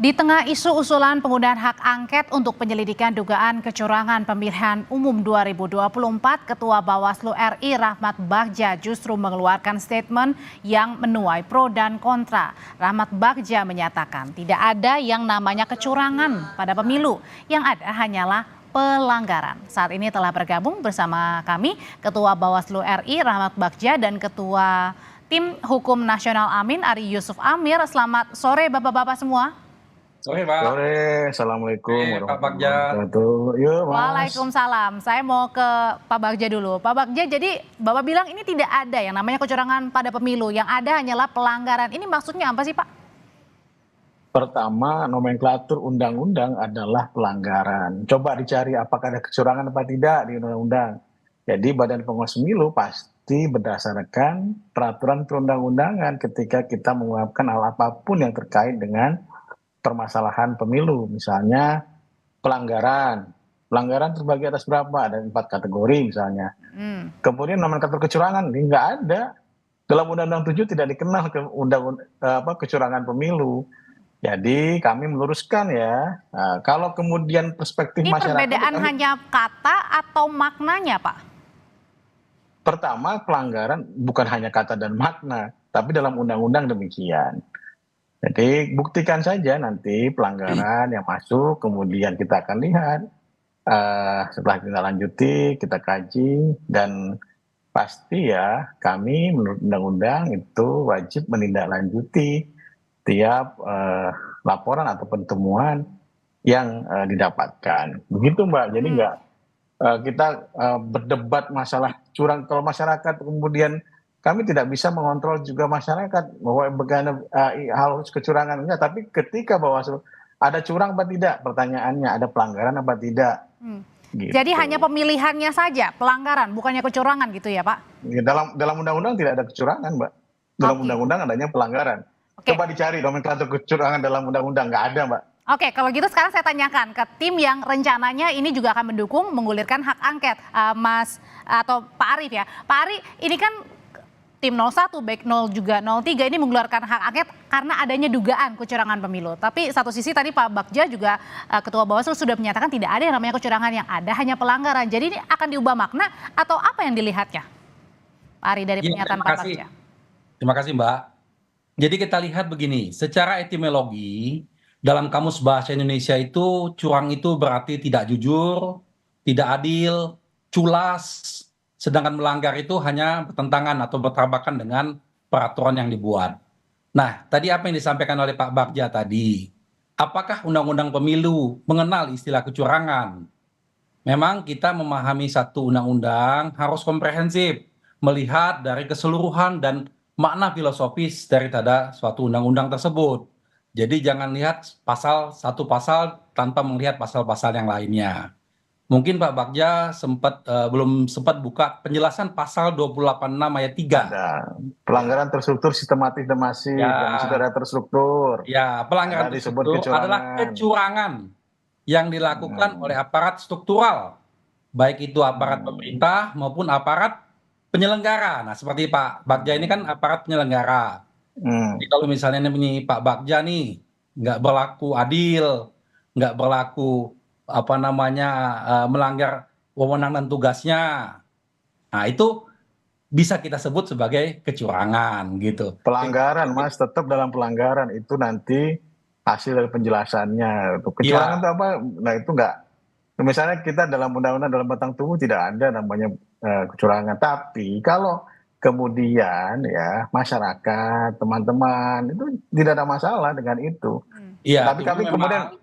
Di tengah isu usulan penggunaan hak angket untuk penyelidikan dugaan kecurangan pemilihan umum 2024, Ketua Bawaslu RI Rahmat Bagja justru mengeluarkan statement yang menuai pro dan kontra. Rahmat Bagja menyatakan tidak ada yang namanya kecurangan pada pemilu, yang ada hanyalah pelanggaran. Saat ini telah bergabung bersama kami Ketua Bawaslu RI Rahmat Bagja dan Ketua Tim Hukum Nasional Amin Ari Yusuf Amir. Selamat sore Bapak-bapak semua. Sore, Pak. Sore, Assalamualaikum Pak Bagja. warahmatullahi wabarakatuh. Yuk, Mas. Waalaikumsalam. Saya mau ke Pak Bagja dulu. Pak Bagja, jadi Bapak bilang ini tidak ada yang namanya kecurangan pada pemilu. Yang ada hanyalah pelanggaran. Ini maksudnya apa sih, Pak? Pertama, nomenklatur undang-undang adalah pelanggaran. Coba dicari apakah ada kecurangan apa tidak di undang-undang. Jadi Badan Pengawas Pemilu pasti berdasarkan peraturan perundang-undangan ketika kita menguapkan hal apapun yang terkait dengan permasalahan pemilu, misalnya pelanggaran terbagi atas berapa, ada 4 kategori misalnya. Kemudian nomenklatur kecurangan ini nggak ada dalam Undang-Undang 7, tidak dikenal ke kecurangan pemilu. Jadi kami meluruskan ya, kalau kemudian perspektif Ini masyarakat. perbedaan hanya kata atau maknanya, Pak? Pertama, pelanggaran bukan hanya kata dan makna, tapi dalam undang-undang demikian. Jadi buktikan saja nanti pelanggaran yang masuk, kemudian kita akan lihat setelah kita lanjuti, kita kaji, dan pasti ya kami menurut undang-undang itu wajib menindaklanjuti tiap laporan atau pertemuan yang didapatkan. Begitu Mbak, jadi nggak kita berdebat masalah curang. Kalau masyarakat kemudian kami tidak bisa mengontrol juga masyarakat bahwa bagaimana hal kecurangan enggak, tapi ketika Bawaslu ada curang apa tidak, pertanyaannya ada pelanggaran apa tidak. Gitu. Jadi hanya pemilihannya saja pelanggaran, bukannya kecurangan gitu ya, Pak? Ya, dalam undang-undang tidak ada kecurangan, Mbak. Dalam undang-undang adanya pelanggaran. Coba dicari nomenklatur kecurangan dalam undang-undang, nggak ada, Mbak. Oke, kalau gitu sekarang saya tanyakan ke tim yang rencananya ini juga akan mendukung menggulirkan hak angket, Mas atau Pak Arief ya. Pak Arief, ini kan tim 01, baik 0 juga 03 ini mengeluarkan hak angket karena adanya dugaan kecurangan pemilu. Tapi satu sisi tadi Pak Bagja juga Ketua Bawaslu sudah menyatakan tidak ada yang namanya kecurangan, yang ada hanya pelanggaran. Jadi ini akan diubah makna atau apa yang dilihatnya? Pak Ari dari pernyataan Pak Bagja. Terima kasih Mbak. Jadi kita lihat begini, secara etimologi dalam Kamus Bahasa Indonesia itu curang itu berarti tidak jujur, tidak adil, culas. Sedangkan melanggar itu hanya bertentangan atau bertabrakan dengan peraturan yang dibuat. Nah, tadi apa yang disampaikan oleh Pak Bagja tadi? Apakah Undang-Undang Pemilu mengenal istilah kecurangan? Memang kita memahami satu undang-undang harus komprehensif, melihat dari keseluruhan dan makna filosofis daripada suatu undang-undang tersebut. Jadi jangan lihat satu pasal tanpa melihat pasal-pasal yang lainnya. Mungkin Pak Bagja belum sempat buka penjelasan pasal 286 ayat 3. Ada pelanggaran terstruktur, sistematis dan masif, dan sudah terstruktur. Ya, pelanggaran terstruktur adalah kecurangan yang dilakukan oleh aparat struktural, baik itu aparat pemerintah maupun aparat penyelenggara. Nah, seperti Pak Bagja ini kan aparat penyelenggara. Jadi kalau misalnya ini Pak Bagja nih nggak berlaku adil, nggak berlaku melanggar wewenang dan tugasnya. Nah, itu bisa kita sebut sebagai kecurangan gitu. Pelanggaran, Mas, tetap dalam pelanggaran itu nanti hasil dari penjelasannya. Kecurangan itu apa? Nah, itu enggak. Misalnya kita dalam undang-undang dalam batang tubuh tidak ada namanya kecurangan. Tapi kalau kemudian ya masyarakat, teman-teman itu tidak ada masalah dengan itu. Iya. Tapi kami kemudian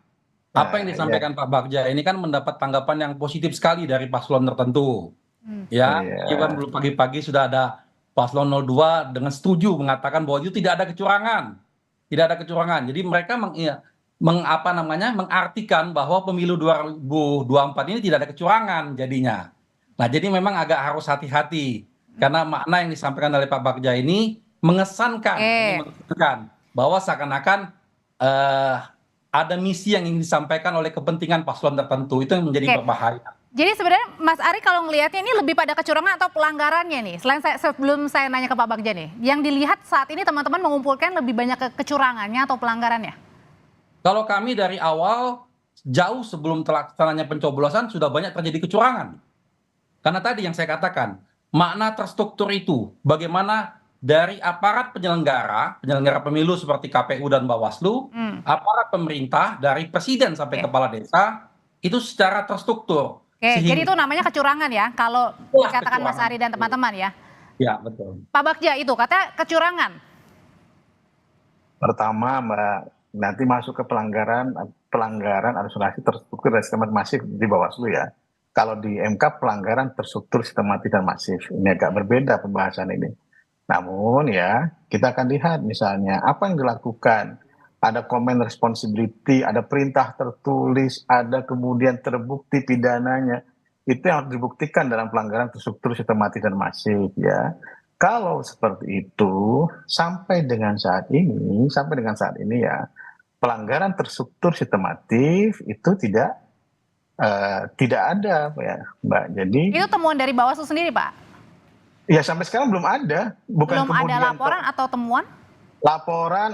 apa yang disampaikan Pak Bagja ini kan mendapat tanggapan yang positif sekali dari paslon tertentu. Ya, kan belum pagi-pagi sudah ada paslon 02 dengan setuju mengatakan bahwa itu tidak ada kecurangan. Tidak ada kecurangan. Jadi mereka mengartikan bahwa pemilu 2024 ini tidak ada kecurangan jadinya. Nah, jadi memang agak harus hati-hati karena makna yang disampaikan oleh Pak Bagja ini mengesankan bahwa seakan-akan ada misi yang ingin disampaikan oleh kepentingan paslon tertentu, itu yang menjadi berbahaya. Jadi sebenarnya Mas Ari kalau ngelihatnya ini lebih pada kecurangan atau pelanggarannya nih? Sebelum saya nanya ke Pak Bagja nih, yang dilihat saat ini teman-teman mengumpulkan lebih banyak kecurangannya atau pelanggarannya? Kalau kami dari awal, jauh sebelum terlaksananya pencoblosan sudah banyak terjadi kecurangan. Karena tadi yang saya katakan, makna terstruktur itu, bagaimana dari aparat penyelenggara pemilu seperti KPU dan Bawaslu, aparat pemerintah dari presiden sampai Oke. kepala desa, itu secara terstruktur. Oke, jadi itu Sehingga namanya kecurangan ya, kalau itulah dikatakan Mas kecurangan. Ari dan teman-teman ya. Ya, betul. Pak Bagja itu kata kecurangan. Pertama, Mbak, nanti masuk ke pelanggaran administrasi terstruktur dan sistematis masif di Bawaslu ya. Kalau di MK pelanggaran terstruktur, sistematis dan masif. Ini agak berbeda pembahasan ini. Namun ya, kita akan lihat misalnya apa yang dilakukan. Ada command responsibility, ada perintah tertulis, ada kemudian terbukti pidananya. Itu yang harus dibuktikan dalam pelanggaran terstruktur, sistematis dan masif ya. Kalau seperti itu sampai dengan saat ini ya, pelanggaran terstruktur sistematif itu tidak ada ya, Mbak. Jadi Itu temuan dari Bawaslu sendiri, Pak? ya sampai sekarang belum ada, bukan Belum ada kemudian laporan atau temuan?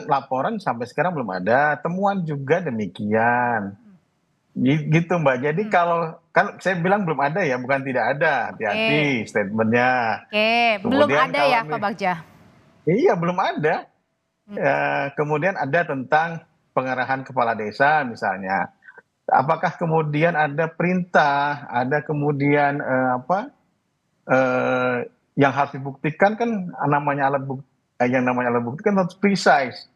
laporan sampai sekarang belum ada, temuan juga demikian. Gitu Mbak. Jadi kalau kan saya bilang belum ada ya, bukan tidak ada. Hati-hati statementnya. Oke, belum Kemudian ada kalau ya Pak Bagja? Iya, belum ada. Kemudian ada tentang pengarahan kepala desa misalnya. Apakah kemudian ada perintah, ada kemudian yang harus dibuktikan kan namanya alat bukti kan harus precise.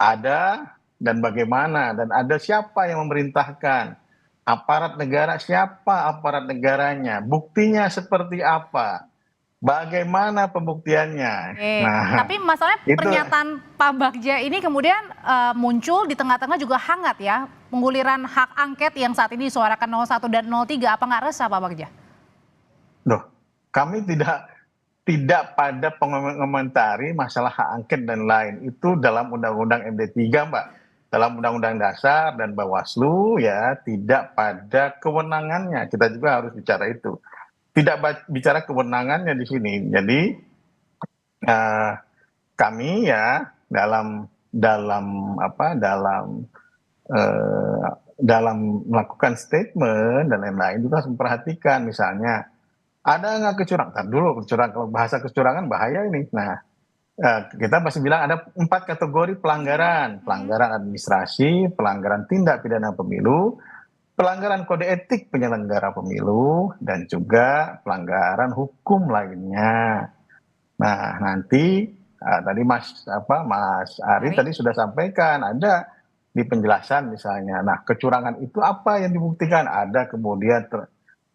Ada dan bagaimana dan ada siapa yang memerintahkan. Aparat negara siapa aparat negaranya, buktinya seperti apa, bagaimana pembuktiannya. Oke, Nah, tapi masalahnya itu pernyataan Pak Bagja ini kemudian muncul di tengah-tengah juga hangat ya, pengguliran hak angket yang saat ini disuarakan 01 dan 03, apa nggak resah Pak Bagja? loh, kami tidak pada mengomentari masalah hak angket dan lain itu dalam Undang-Undang MD3, Mbak. Dalam Undang-Undang Dasar dan Bawaslu ya tidak pada kewenangannya. Kita juga harus bicara itu. Tidak bicara kewenangannya di sini. Jadi kami ya dalam melakukan statement dan lain-lain juga harus memperhatikan misalnya ada nggak kecurangan? Ntar dulu kalau bahasa kecurangan bahaya ini. Nah, kita masih bilang ada 4 kategori pelanggaran: pelanggaran administrasi, pelanggaran tindak pidana pemilu, pelanggaran kode etik penyelenggara pemilu, dan juga pelanggaran hukum lainnya. Nah, nanti tadi Mas Ari tadi sudah sampaikan ada di penjelasan misalnya. Nah, kecurangan itu apa yang dibuktikan? Ada kemudian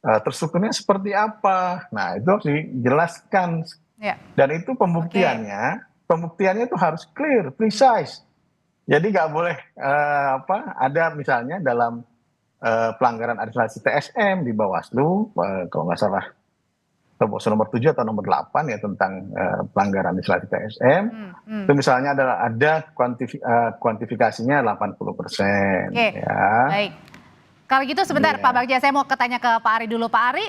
terstrukturnya seperti apa? Nah, itu harus dijelaskan. Ya. Dan itu pembuktiannya itu harus clear, precise. Jadi nggak boleh ada misalnya dalam pelanggaran administrasi TSM di Bawaslu, kalau nggak salah Bawaslu nomor 7 atau nomor 8 ya tentang pelanggaran administrasi TSM. Itu misalnya ada kuantifikasinya 80%. Oke, ya. baik. Kalau gitu sebentar Pak Bagja, saya mau tanya ke Pak Ari dulu. Pak Ari,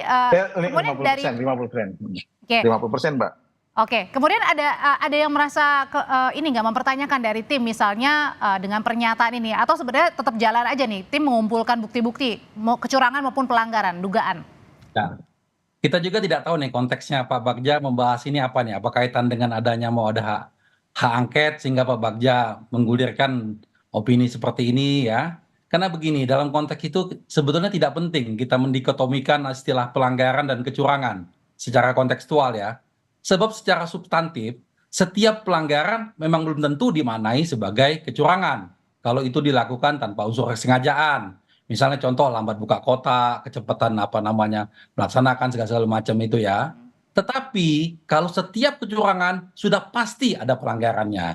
kemudian 50%, dari 50%. Oke. 50%, Mbak. Oke, kemudian ada yang merasa ini nggak mempertanyakan dari tim misalnya dengan pernyataan ini, atau sebenarnya tetap jalan aja nih tim mengumpulkan bukti-bukti mau kecurangan maupun pelanggaran dugaan. Nah, kita juga tidak tahu nih konteksnya Pak Bagja membahas ini apa nih, apa kaitan dengan adanya mau ada hak angket sehingga Pak Bagja menggulirkan opini seperti ini ya. Karena begini, dalam konteks itu sebetulnya tidak penting kita mendikotomikan istilah pelanggaran dan kecurangan secara kontekstual ya. Sebab secara substantif, setiap pelanggaran memang belum tentu dimaknai sebagai kecurangan. Kalau itu dilakukan tanpa unsur kesengajaan. Misalnya contoh lambat buka kotak, kecepatan melaksanakan segala macam itu ya. Tetapi kalau setiap kecurangan sudah pasti ada pelanggarannya.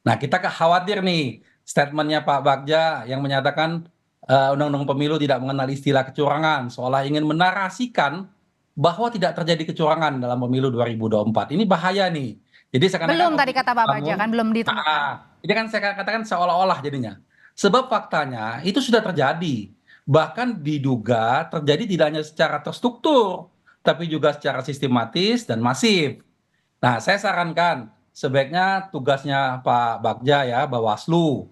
Nah, kita khawatir nih statementnya Pak Bagja yang menyatakan Undang-Undang Pemilu tidak mengenal istilah kecurangan, seolah ingin menarasikan bahwa tidak terjadi kecurangan dalam pemilu 2024. Ini bahaya nih. Jadi seakan-akan Belum tadi kata Pak Bagja kan belum ditemukan. Ini kan saya katakan seolah-olah jadinya. Sebab faktanya itu sudah terjadi. Bahkan diduga terjadi tidak hanya secara terstruktur, tapi juga secara sistematis dan masif. Nah, saya sarankan sebaiknya tugasnya Pak Bagja ya, Bawaslu,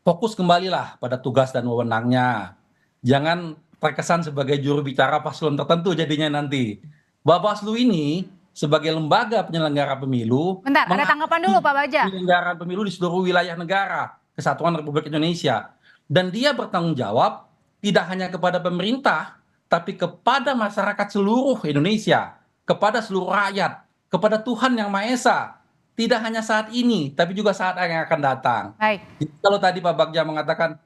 fokus kembalilah pada tugas dan wewenangnya. Jangan terkesan sebagai juru bicara paslon tertentu jadinya nanti. Bawaslu ini sebagai lembaga penyelenggara pemilu, Bentar, ada tanggapan dulu Pak Bagja. Penyelenggaraan pemilu di seluruh wilayah negara Kesatuan Republik Indonesia. Dan dia bertanggung jawab tidak hanya kepada pemerintah, tapi kepada masyarakat seluruh Indonesia, kepada seluruh rakyat, kepada Tuhan Yang Maha Esa. Tidak hanya saat ini, tapi juga saat yang akan datang. Baik. Jadi kalau tadi Pak Bagja mengatakan,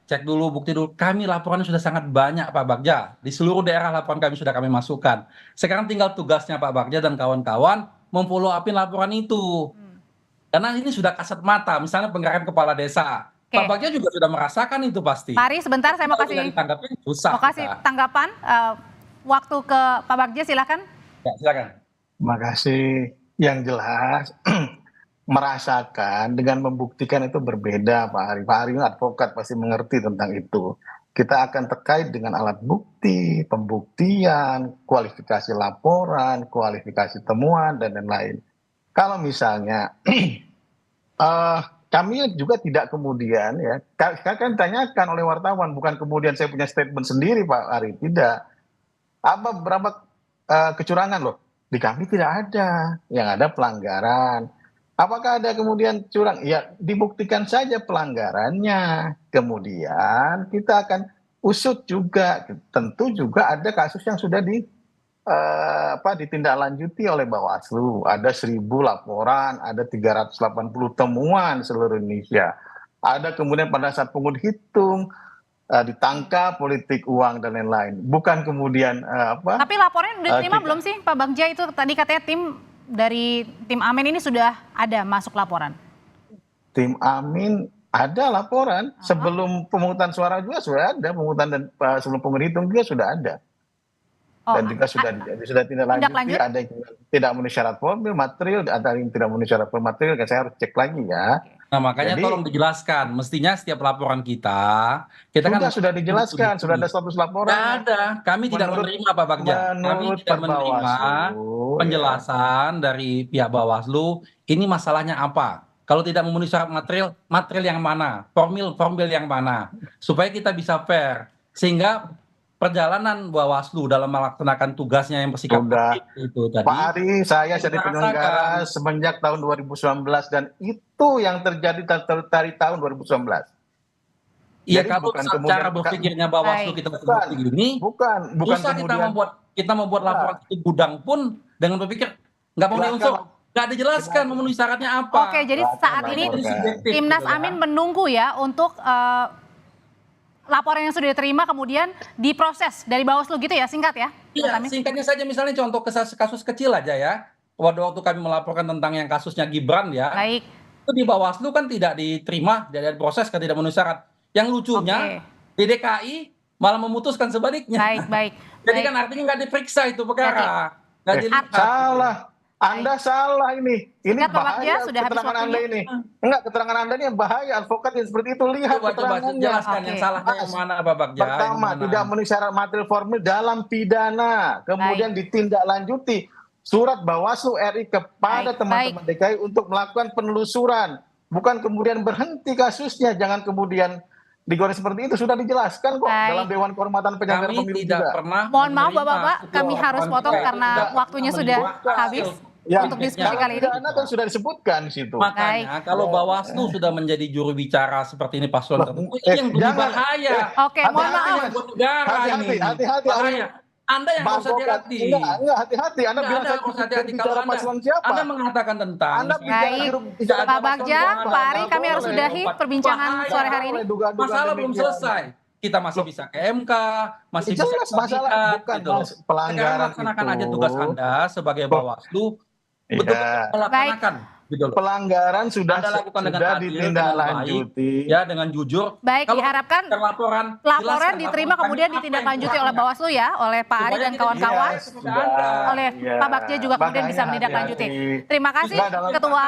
cek dulu, bukti dulu, kami laporannya sudah sangat banyak Pak Bagja. Di seluruh daerah laporan kami sudah kami masukkan. Sekarang tinggal tugasnya Pak Bagja dan kawan-kawan memfollow upin laporan itu. Karena ini sudah kasat mata, misalnya penggerakan kepala desa. Oke. Pak Bagja juga sudah merasakan itu pasti. Pak Ari, sebentar saya mau Kalau kasih tidak ditanggapin, susah kita. tanggapan. Waktu ke Pak Bagja, silakan. Ya, silakan. Terima kasih. Yang jelas merasakan dengan membuktikan itu berbeda Pak Ari. Pak Ari advokat pasti mengerti tentang itu. Kita akan terkait dengan alat bukti, pembuktian, kualifikasi laporan, kualifikasi temuan, dan lain-lain. Kalau misalnya kami juga tidak kemudian ya, kan ditanyakan oleh wartawan, bukan kemudian saya punya statement sendiri Pak Ari, tidak. Berapa kecurangan loh? Di kami tidak ada, yang ada pelanggaran. Apakah ada kemudian curang? Ya dibuktikan saja pelanggarannya. Kemudian kita akan usut juga. Tentu juga ada kasus yang sudah ditindaklanjuti oleh Bawaslu. Ada 1.000 laporan, ada 380 temuan seluruh Indonesia. Ada kemudian pada saat pengundian hitung ditangkap politik uang dan lain-lain. Bukan kemudian Tapi laporannya udah diterima belum sih Pak Bagja? Itu tadi katanya tim Amin ini sudah ada masuk laporan. Tim Amin ada laporan sebelum pemungutan suara juga sudah ada, pemungutan dan sebelum penghitung juga sudah ada. Dan juga sudah tindak lanjut, ada yang tidak memenuhi syarat formil material, ada yang tidak memenuhi syarat formil material, saya harus cek lagi ya. Nah makanya tolong dijelaskan, mestinya setiap laporan kita sudah dijelaskan, sudah ada status laporan. Tidak ada, kami tidak menerima Pak Bagja. Kami tidak menerima penjelasan dari pihak Bawaslu, ini masalahnya apa. Kalau tidak memenuhi syarat material yang mana, formil yang mana, supaya kita bisa fair, sehingga perjalanan Bawaslu dalam melaksanakan tugasnya yang bersikap itu tadi. Pak Ari, saya jadi penyelenggara semenjak tahun 2019 dan itu yang terjadi dari tahun 2019. Iya, kalau cara berpikirnya Bawaslu kita seperti ini, bukan susah kita membuat laporan itu gudang pun dengan berpikir nggak memenuhi unsur, nggak dijelaskan memenuhi syaratnya apa. Oke, jadi saat ini Timnas Amin menunggu ya untuk laporan yang sudah diterima kemudian diproses dari Bawaslu gitu ya, singkat ya? Iya, singkatnya saja misalnya contoh kasus kecil aja ya. Waktu kami melaporkan tentang yang kasusnya Gibran ya. Baik. Itu di Bawaslu kan tidak diterima, tidak diproses, kan tidak memenuhi syarat. Yang lucunya di DKI malah memutuskan sebaliknya. Baik. Jadi kan artinya nggak diperiksa itu perkara. Nggak dilihat. Salah. Anda salah ini. Ini Bagja, bahaya sudah keterangan Anda ini. Enggak, keterangan Anda ini yang bahaya. Advokat yang seperti itu lihat keterangannya. Jelaskan yang salahnya yang mana Pak Bagja. Pertama, tidak memenuhi syarat material formil dalam pidana. Kemudian ditindaklanjuti surat Bawaslu RI kepada teman-teman DKI untuk melakukan penelusuran. Bukan kemudian berhenti kasusnya. Jangan kemudian digoreng seperti itu, sudah dijelaskan kok dalam Dewan Kehormatan Penyelenggara Pemilu juga. Mohon maaf Bapak-bapak, kami harus potong karena waktunya sudah habis. Ya, untuk diskusi kali ini. Kan sudah disebutkan di situ. Makanya kalau Bawaslu sudah menjadi juru bicara seperti ini paslon tertentu, ini yang lebih bahaya. Oke, mohon maaf. Hati-hati. Anda yang harus hati-hati. Enggak, hati-hati. Anda bilang saya harus hati-hati kalau paslon siapa? Anda mengatakan tentang. Pak Bagja, Pak Ari, kami harus sudahi perbincangan sore hari ini. Masalah belum selesai. Kita masih bisa ke MK, masih bisa ke masalah bukan gitu. pelanggaran. Laksanakan aja tugas Anda sebagai Bawaslu, betul-betul melaksanakan. Gitu loh. Pelanggaran sudah lakukan dengan ditindaklanjuti ya dengan jujur. Baik, diharapkan laporan diterima kemudian ditindaklanjuti oleh Bawaslu ya, oleh Pak Ari dan kawan-kawan, oleh Pak Bagja juga kemudian bisa menindaklanjuti. Terima kasih Ketua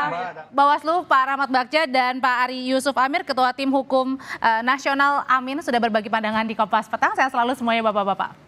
Bawaslu Pak Rahmat Bagja dan Pak Ari Yusuf Amir, Ketua Tim Hukum Nasional Amin sudah berbagi pandangan di Kompas Petang. Sehat selalu semuanya Bapak-bapak.